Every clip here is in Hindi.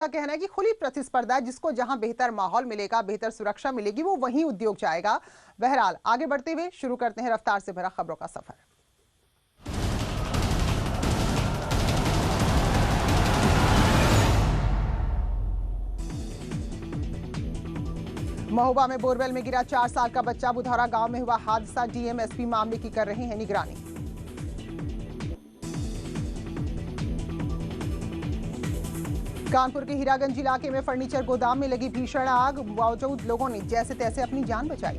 का कहना है कि खुली प्रतिस्पर्धा है, जिसको जहां बेहतर माहौल मिलेगा, बेहतर सुरक्षा मिलेगी, वो वहीं उद्योग जाएगा। बहरहाल आगे बढ़ते हुए शुरू करते हैं रफ्तार से भरा खबरों का सफर। महोबा में बोरवेल में गिरा 4 साल का बच्चा। बुधौरा गांव में हुआ हादसा। डीएम एसपी मामले की कर रहे हैं निगरानी। कानपुर के हीरागंज इलाके में फर्नीचर गोदाम में लगी भीषण आग। मौजूद लोगों ने जैसे तैसे अपनी जान बचाई।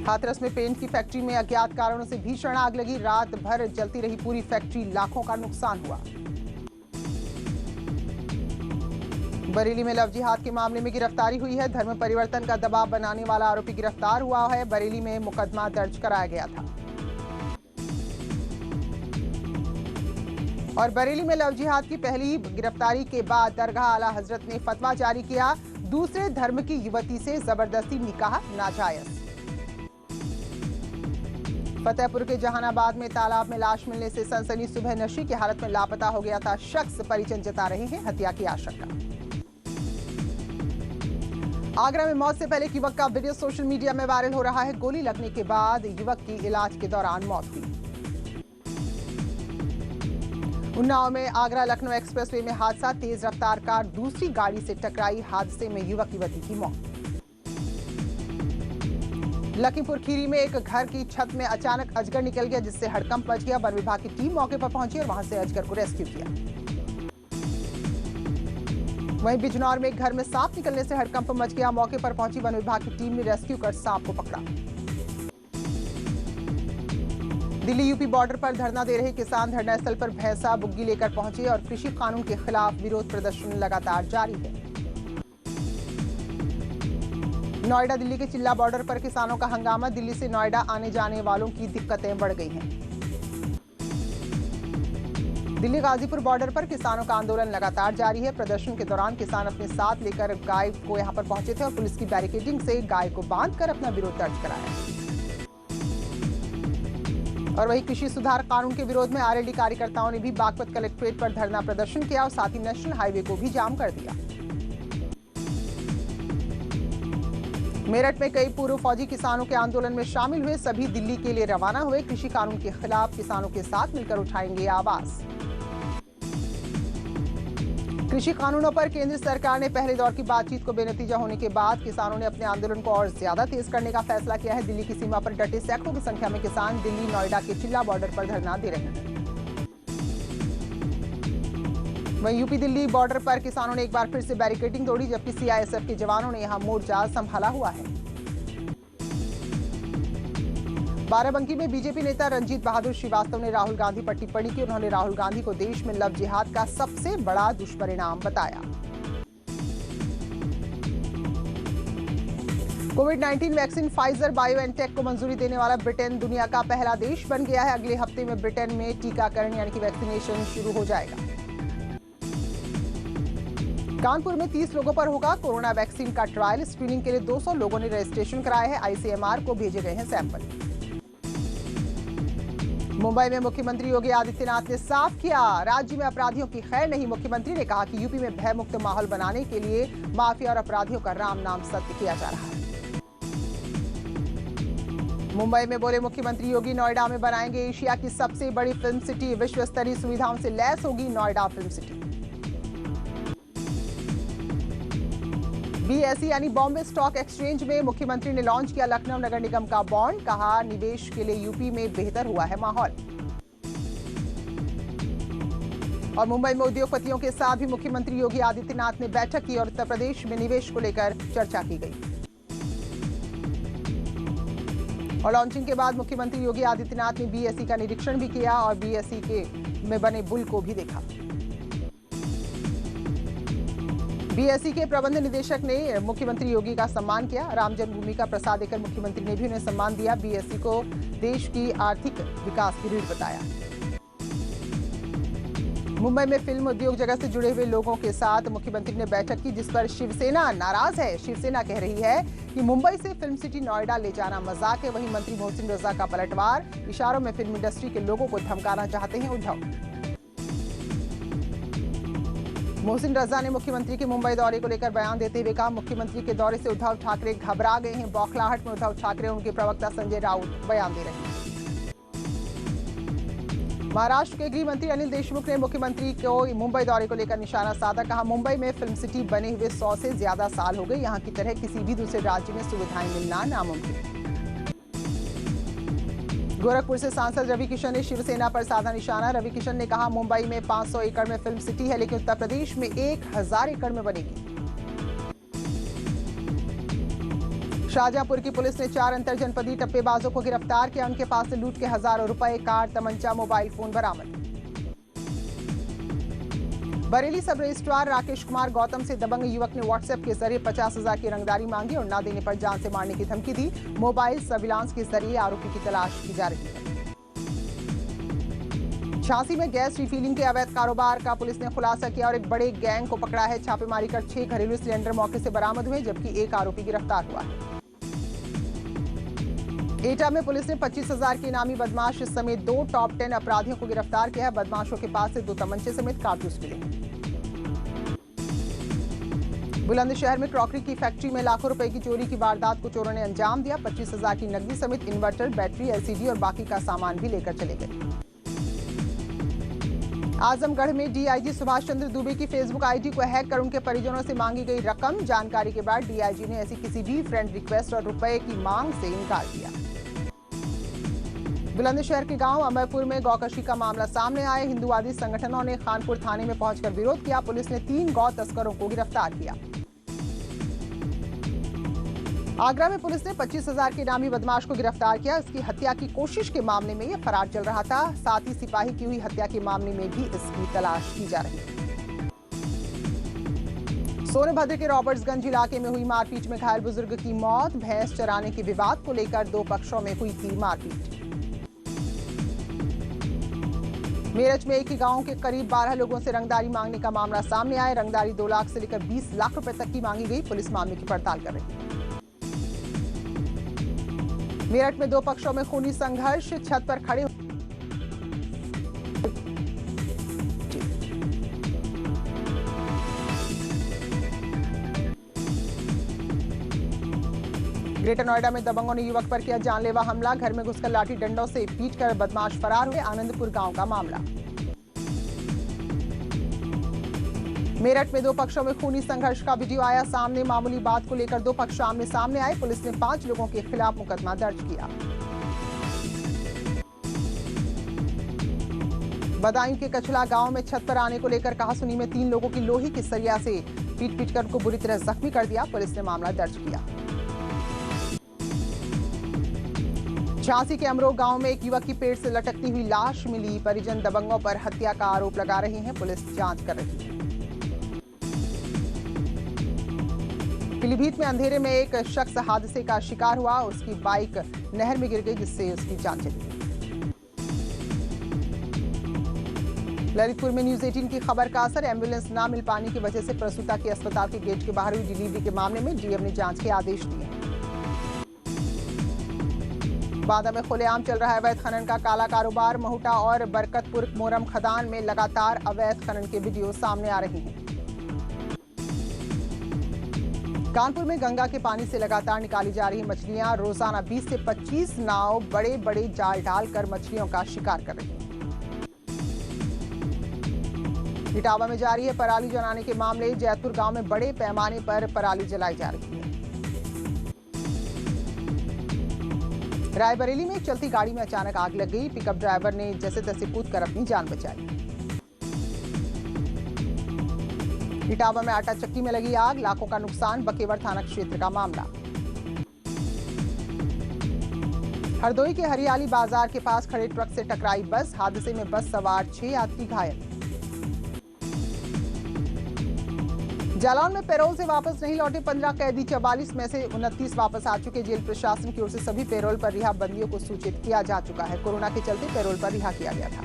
हाथरस में पेंट की फैक्ट्री में अज्ञात कारणों से भीषण आग लगी। रात भर जलती रही पूरी फैक्ट्री, लाखों का नुकसान हुआ। बरेली में लव जिहाद के मामले में गिरफ्तारी हुई है। धर्म परिवर्तन का दबाव बनाने वाला आरोपी गिरफ्तार हुआ है। बरेली में मुकदमा दर्ज कराया गया था। और बरेली में लव जिहाद की पहली गिरफ्तारी के बाद दरगाह आला हजरत ने फतवा जारी किया। दूसरे धर्म की युवती से जबरदस्ती निकाह नाजायज। फतेहपुर के जहानाबाद में तालाब में लाश मिलने से सनसनी। सुबह नशे की हालत में लापता हो गया था शख्स। परिजन जता रहे हैं हत्या की आशंका। आगरा में मौत से पहले एक युवक का वीडियो सोशल मीडिया में वायरल हो रहा है। गोली लगने के बाद युवक की इलाज के दौरान मौत हुई। उन्नाव में आगरा लखनऊ एक्सप्रेसवे में हादसा। तेज रफ्तार कार दूसरी गाड़ी से टकराई। हादसे में युवक युवती की मौत। लखीमपुर खीरी में एक घर की छत में अचानक अजगर निकल गया, जिससे हड़कंप मच गया। वन विभाग की टीम मौके पर पहुंची और वहां से अजगर को रेस्क्यू किया। वहीं बिजनौर में एक घर में सांप निकलने से हड़कंप मच गया। मौके पर पहुंची वन विभाग की टीम ने रेस्क्यू कर सांप को पकड़ा। दिल्ली यूपी बॉर्डर पर धरना दे रहे किसान धरना स्थल पर भैंसा बुग्गी लेकर पहुंचे और कृषि कानून के खिलाफ विरोध प्रदर्शन लगातार जारी है। नोएडा दिल्ली के चिल्ला बॉर्डर पर किसानों का हंगामा। दिल्ली से नोएडा आने जाने वालों की दिक्कतें बढ़ गई हैं। दिल्ली गाजीपुर बॉर्डर पर किसानों का आंदोलन लगातार जारी है। प्रदर्शन के दौरान किसान अपने साथ लेकर गाय को यहां पर पहुंचे थे और पुलिस की बैरिकेडिंग से गाय को बांधकर अपना विरोध दर्ज कराया। और वहीं कृषि सुधार कानून के विरोध में आरएलडी कार्यकर्ताओं ने भी बागपत कलेक्ट्रेट पर धरना प्रदर्शन किया और साथ ही नेशनल हाईवे को भी जाम कर दिया। मेरठ में कई पूर्व फौजी किसानों के आंदोलन में शामिल हुए। सभी दिल्ली के लिए रवाना हुए। कृषि कानून के खिलाफ किसानों के साथ मिलकर उठाएंगे आवाज। कृषि कानूनों पर केंद्र सरकार ने पहले दौर की बातचीत को बेनतीजा होने के बाद किसानों ने अपने आंदोलन को और ज्यादा तेज करने का फैसला किया है। दिल्ली की सीमा पर डटे सैकड़ों की संख्या में किसान दिल्ली नोएडा के चिल्ला बॉर्डर पर धरना दे रहे हैं। वहीं यूपी दिल्ली बॉर्डर पर किसानों ने एक बार फिर से बैरिकेडिंग तोड़ी, जबकि सीआईएसएफ के जवानों ने यहां मोर्चा संभाला हुआ है। बाराबंकी में बीजेपी नेता रंजीत बहादुर श्रीवास्तव ने राहुल गांधी पर टिप्पणी की। उन्होंने राहुल गांधी को देश में लव जिहाद का सबसे बड़ा दुष्परिणाम बताया। कोविड-19 वैक्सीन फाइजर बायोएनटेक को मंजूरी देने वाला ब्रिटेन दुनिया का पहला देश बन गया है। अगले हफ्ते में ब्रिटेन में टीकाकरण यानी कि वैक्सीनेशन शुरू हो जाएगा। कानपुर में 30 लोगों पर होगा कोरोना वैक्सीन का ट्रायल। स्क्रीनिंग के लिए 200 लोगों ने रजिस्ट्रेशन कराया है। आईसीएमआर को भेजे गए हैं सैंपल। मुंबई में मुख्यमंत्री योगी आदित्यनाथ ने साफ किया, राज्य में अपराधियों की खैर नहीं। मुख्यमंत्री ने कहा कि यूपी में भयमुक्त माहौल बनाने के लिए माफिया और अपराधियों का राम नाम सत्य किया जा रहा है। मुंबई में बोले मुख्यमंत्री योगी, नोएडा में बनाएंगे एशिया की सबसे बड़ी फिल्म सिटी। विश्व स्तरीय सुविधाओं से लैस होगी नोएडा फिल्म सिटी। बीएसई यानी बॉम्बे स्टॉक एक्सचेंज में मुख्यमंत्री ने लॉन्च किया लखनऊ नगर निगम का बॉन्ड। कहा निवेश के लिए यूपी में बेहतर हुआ है माहौल। और मुंबई में उद्योगपतियों के साथ भी मुख्यमंत्री योगी आदित्यनाथ ने बैठक की और उत्तर प्रदेश में निवेश को लेकर चर्चा की गई। और लॉन्चिंग के बाद मुख्यमंत्री योगी आदित्यनाथ ने बीएसई का निरीक्षण भी किया और बीएसई के में बने बुल को भी देखा। बीएसई के प्रबंध निदेशक ने मुख्यमंत्री योगी का सम्मान किया। राम जन्मभूमि का प्रसाद देकर मुख्यमंत्री ने भी उन्हें सम्मान दिया। बीएसई को देश की आर्थिक विकास की रीढ़ बताया। मुंबई में फिल्म उद्योग जगत से जुड़े हुए लोगों के साथ मुख्यमंत्री ने बैठक की, जिस पर शिवसेना नाराज है। शिवसेना कह रही है कि मुंबई से फिल्म सिटी नोएडा ले जाना मजाक है। वहीं मंत्री मोहसिन रजा का पलटवार, इशारों में फिल्म इंडस्ट्री के लोगों को धमकाना चाहते हैं उद्धव। मोहसिन रजा ने मुख्यमंत्री के मुंबई दौरे को लेकर बयान देते हुए कहा, मुख्यमंत्री के दौरे से उद्धव ठाकरे घबरा गए हैं। बौखलाहट में उद्धव ठाकरे और उनके प्रवक्ता संजय राउत बयान दे रहे हैं। महाराष्ट्र के गृह मंत्री अनिल देशमुख ने मुख्यमंत्री को मुंबई दौरे को लेकर निशाना साधा। कहा, मुंबई में फिल्म सिटी बने हुए 100 से ज्यादा साल हो गए। यहां की तरह किसी भी दूसरे राज्य में सुविधाएं मिलना नामुमकिन। गोरखपुर से सांसद रवि किशन ने शिवसेना पर साधा निशाना। रवि किशन ने कहा, मुंबई में 500 एकड़ में फिल्म सिटी है, लेकिन उत्तर प्रदेश में 1000 एकड़ में बनेगी। शाहजहांपुर की पुलिस ने 4 अंतरजनपदीय टप्पेबाजों को गिरफ्तार किया। उनके पास से लूट के हजारों रुपए, कार, तमंचा, मोबाइल फोन बरामद। बरेली सब रजिस्ट्रार राकेश कुमार गौतम से दबंग युवक ने व्हाट्सएप के जरिए 50,000 की रंगदारी मांगी और न देने पर जान से मारने की धमकी दी। मोबाइल सर्विलांस के जरिए आरोपी की तलाश की जा रही है। झांसी में गैस रिफिलिंग के अवैध कारोबार का पुलिस ने खुलासा किया और एक बड़े गैंग को पकड़ा है। छापेमारी कर 6 घरेलू सिलेंडर मौके से बरामद हुए, जबकि एक आरोपी गिरफ्तार हुआ है। एटा में पुलिस ने 25,000 के इनामी बदमाश समेत 2 टॉप 10 अपराधियों को गिरफ्तार किया है। बदमाशों के पास से 2 तमंचे समेत कारतूस मिले। बुलंदशहर में क्रॉकरी की फैक्ट्री में लाखों रुपए की चोरी की वारदात को चोरों ने अंजाम दिया। 25,000 की नकदी समेत इन्वर्टर, बैटरी, एलसीडी और बाकी का सामान भी लेकर चले गए। आजमगढ़ में डीआईजी सुभाष चंद्र दुबे की फेसबुक आईडी को हैक कर उनके परिजनों से मांगी गई रकम। जानकारी के बाद डीआईजी ने ऐसी किसी भी फ्रेंड रिक्वेस्ट और रुपए की मांग से इनकार किया। बुलंदशहर के गांव अमरपुर में गौकशी का मामला सामने आया। हिंदुवादी संगठनों ने खानपुर थाने में पहुंचकर विरोध किया। पुलिस ने 3 गौ तस्करों को गिरफ्तार किया। आगरा में पुलिस ने 25,000 के इनामी बदमाश को गिरफ्तार किया। इसकी हत्या की कोशिश के मामले में यह फरार चल रहा था। साथ ही सिपाही की हुई हत्या के मामले में भी इसकी तलाश की जा रही है। सोनभद्र के रॉबर्ट्सगंज इलाके में हुई मारपीट में घायल बुजुर्ग की मौत। भैंस चराने के विवाद को लेकर 2 पक्षों में हुई थी मारपीट। मेरठ में एक ही गांव के करीब 12 लोगों से रंगदारी मांगने का मामला सामने आया। रंगदारी 2 लाख से लेकर 20 लाख रुपए तक की मांगी गई। पुलिस मामले की पड़ताल कर रही है। मेरठ में 2 पक्षों में खूनी संघर्ष। छत पर खड़े ग्रेटर नोएडा में दबंगों ने युवक पर किया जानलेवा हमला। घर में घुसकर लाठी डंडों से पीटकर बदमाश फरार हुए। आनंदपुर गांव का मामला। मेरठ में 2 पक्षों में खूनी संघर्ष का वीडियो आया सामने। मामूली बात को लेकर 2 पक्ष आमने सामने आए। पुलिस ने 5 लोगों के खिलाफ मुकदमा दर्ज किया। बदायूं के कछला गांव में छत पर आने को लेकर कहासुनी में 3 लोगों की लोहे की सरिया से पीट कर उनको बुरी तरह जख्मी कर दिया। पुलिस ने मामला दर्ज किया। झांसी के अमरोह गांव में एक युवक की पेड़ से लटकती हुई लाश मिली। परिजन दबंगों पर हत्या का आरोप लगा रहे हैं। पुलिस जांच कर रही है। पीलीभीत में अंधेरे में एक शख्स हादसे का शिकार हुआ। उसकी बाइक नहर में गिर गई, जिससे उसकी जान चली गई। ललितपुर में न्यूज 18 की खबर का असर। एम्बुलेंस ना मिल पाने की वजह से प्रसूता के अस्पताल के गेट के बाहर हुई डिलीवरी के मामले में डीएम ने जांच के आदेश दिए। बांदा में खुलेआम चल रहा है अवैध खनन का काला कारोबार। महुटा और बरकतपुर मोरम खदान में लगातार अवैध खनन के वीडियो सामने आ रहे हैं। कानपुर में गंगा के पानी से लगातार निकाली जा रही मछलियां। रोजाना 20 से 25 नाव बड़े बड़े जाल डालकर मछलियों का शिकार कर रही हैं। इटावा में जारी है पराली जलाने के मामले। जैतपुर गांव में बड़े पैमाने पर पराली जलाई जा रही है। रायबरेली में एक चलती गाड़ी में अचानक आग लग गई। पिकअप ड्राइवर ने जैसे तैसे कूदकर अपनी जान बचाई। इटावा में आटा चक्की में लगी आग, लाखों का नुकसान। बकेवर थाना क्षेत्र का मामला। हरदोई के हरियाली बाजार के पास खड़े ट्रक से टकराई बस। हादसे में बस सवार 6 यात्री घायल। जालौन में पैरोल से वापस नहीं लौटे 15 कैदी। 44 में से 29 वापस आ चुके। जेल प्रशासन की ओर से सभी पैरोल पर रिहा बंदियों को सूचित किया जा चुका है। कोरोना के चलते पैरोल पर रिहा किया गया था।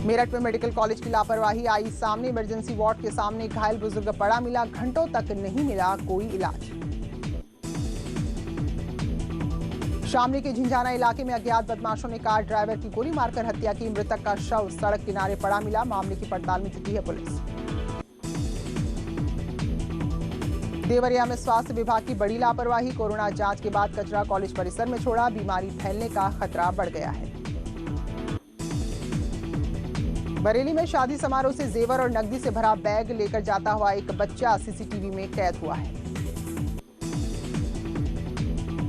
मेरठ में मेडिकल कॉलेज की लापरवाही आई सामने। इमरजेंसी वार्ड के सामने घायल बुजुर्ग पड़ा मिला। घंटों तक नहीं मिला कोई इलाज। शामली के झिंझाना इलाके में अज्ञात बदमाशों ने कार ड्राइवर की गोली मारकर हत्या की। मृतक का शव सड़क किनारे पड़ा मिला। मामले की पड़ताल में जुटी है पुलिस। देवरिया में स्वास्थ्य विभाग की बड़ी लापरवाही। कोरोना जांच के बाद कचरा कॉलेज परिसर में छोड़ा। बीमारी फैलने का खतरा बढ़ गया है। बरेली में शादी समारोह से जेवर और नकदी से भरा बैग लेकर जाता हुआ एक बच्चा सीसीटीवी में कैद हुआ है।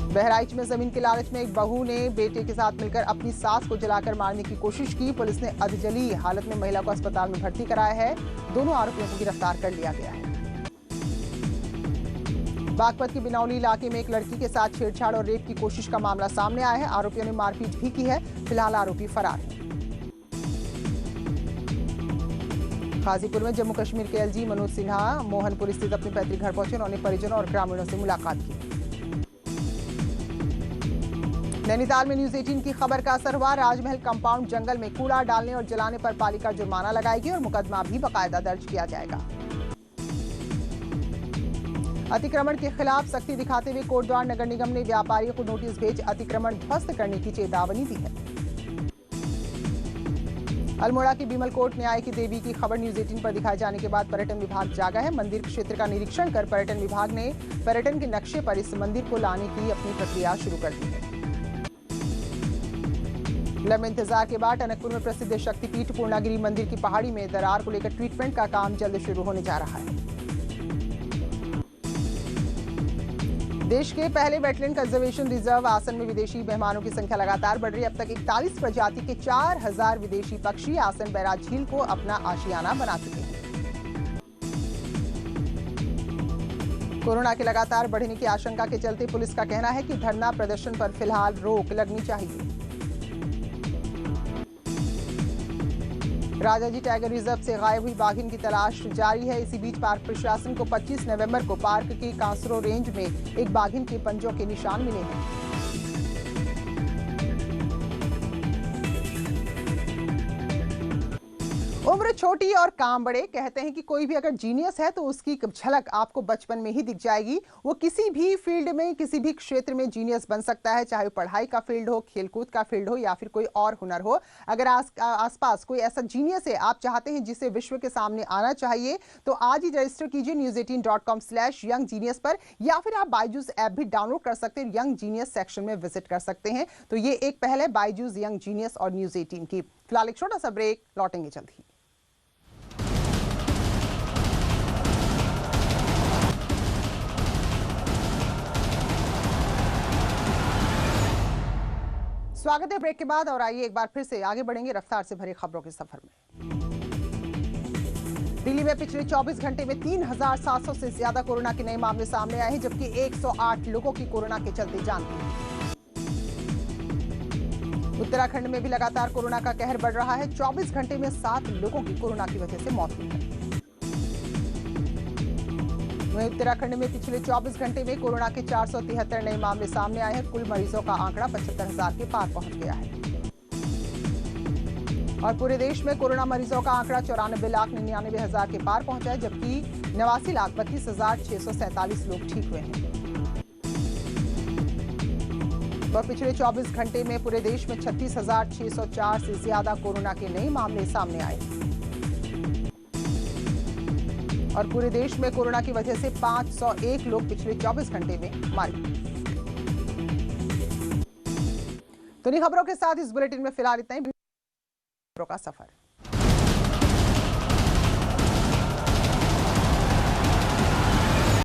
बहराइच में जमीन के लालच में एक बहू ने बेटे के साथ मिलकर अपनी सास को जलाकर मारने की कोशिश की। पुलिस ने अधजली हालत में महिला को अस्पताल में भर्ती कराया है। दोनों आरोपियों को गिरफ्तार कर लिया गया है। बागपत के बिनौली इलाके में एक लड़की के साथ छेड़छाड़ और रेप की कोशिश का मामला सामने आया है। आरोपियों ने मारपीट भी की है। फिलहाल आरोपी फरार है। गाजीपुर में जम्मू कश्मीर के एलजी मनोज सिन्हा मोहनपुर स्थित अपने पैतृक घर पहुंचे। उन्होंने परिजनों और ग्रामीणों से मुलाकात की। नैनीताल में न्यूज 18 की खबर का असर हुआ। राजमहल कंपाउंड जंगल में कूड़ा डालने और जलाने पर पालिका जुर्माना लगाएगी और मुकदमा भी बाकायदा दर्ज किया जाएगा। अतिक्रमण के खिलाफ सख्ती दिखाते हुए कोटद्वार नगर निगम ने व्यापारियों को नोटिस भेज अतिक्रमण ध्वस्त करने की चेतावनी दी है। अल्मोड़ा की बिमलकोट न्याय की देवी की खबर न्यूज 18 पर दिखाए जाने के बाद पर्यटन विभाग जागा है। मंदिर क्षेत्र का निरीक्षण कर पर्यटन विभाग ने पर्यटन के नक्शे पर इस मंदिर को लाने की अपनी प्रक्रिया शुरू कर दी है। लंबे इंतजार के बाद टनकपुर में प्रसिद्ध शक्तिपीठ पूर्णागिरि मंदिर की पहाड़ी में दरार को लेकर ट्रीटमेंट का काम जल्द शुरू होने जा रहा है। देश के पहले वेटलैंड कंजर्वेशन रिजर्व आसन में विदेशी मेहमानों की संख्या लगातार बढ़ रही है। अब तक 41 प्रजाति के 4000 विदेशी पक्षी आसन बैराज झील को अपना आशियाना बना चुके हैं। कोरोना के लगातार बढ़ने की आशंका के चलते पुलिस का कहना है कि धरना प्रदर्शन पर फिलहाल रोक लगनी चाहिए। राजाजी टाइगर रिजर्व से गायब हुई बाघिन की तलाश जारी है। इसी बीच पार्क प्रशासन को 25 नवंबर को पार्क की कांसरो रेंज में एक बाघिन के पंजों के निशान मिले हैं। उम्र छोटी और काम बड़े। कहते हैं कि कोई भी अगर जीनियस है तो उसकी झलक आपको बचपन में ही दिख जाएगी। वो किसी भी फील्ड में किसी भी क्षेत्र में जीनियस बन सकता है, चाहे वो पढ़ाई का फील्ड हो, खेलकूद का फील्ड हो या फिर कोई और हुनर हो। अगर आसपास कोई ऐसा जीनियस है आप चाहते हैं जिसे विश्व के सामने आना चाहिए तो आज ही रजिस्टर कीजिए news18.com/younggenius पर, या फिर आप बायजूस ऐप भी डाउनलोड कर सकते हैं। यंग जीनियस सेक्शन में विजिट कर सकते हैं। तो ये एक पहल है बायजूस यंग जीनियस और न्यूज 18 की। फिलहाल एक छोटा सा ब्रेक, लौटेंगे जल्द ही। स्वागत है ब्रेक के बाद, और आइए एक बार फिर से आगे बढ़ेंगे रफ्तार से भरे खबरों के सफर में। दिल्ली में पिछले 24 घंटे में 3700 से ज्यादा कोरोना के नए मामले सामने आए हैं, जबकि 108 लोगों की कोरोना के चलते जान गई। उत्तराखंड में भी लगातार कोरोना का कहर बढ़ रहा है। 24 घंटे में 7 लोगों की कोरोना की वजह से मौत हुई है। वहीं उत्तराखंड में पिछले 24 घंटे में कोरोना के 473 नए मामले सामने आए हैं। कुल मरीजों का आंकड़ा 75,000 के पार पहुंच गया है। और पूरे देश में कोरोना मरीजों का आंकड़ा 94,99,000 के पार पहुंचा है, जबकि 89,32,647 लोग ठीक हुए हैं। और पिछले 24 घंटे में पूरे देश में 36,604 से ज्यादा कोरोना के नए मामले सामने आए। और पूरे देश में कोरोना की वजह से 501 लोग पिछले 24 घंटे में मारे। तो इन खबरों के साथ इस बुलेटिन में फिलहाल इतना ही। खबरों का सफर।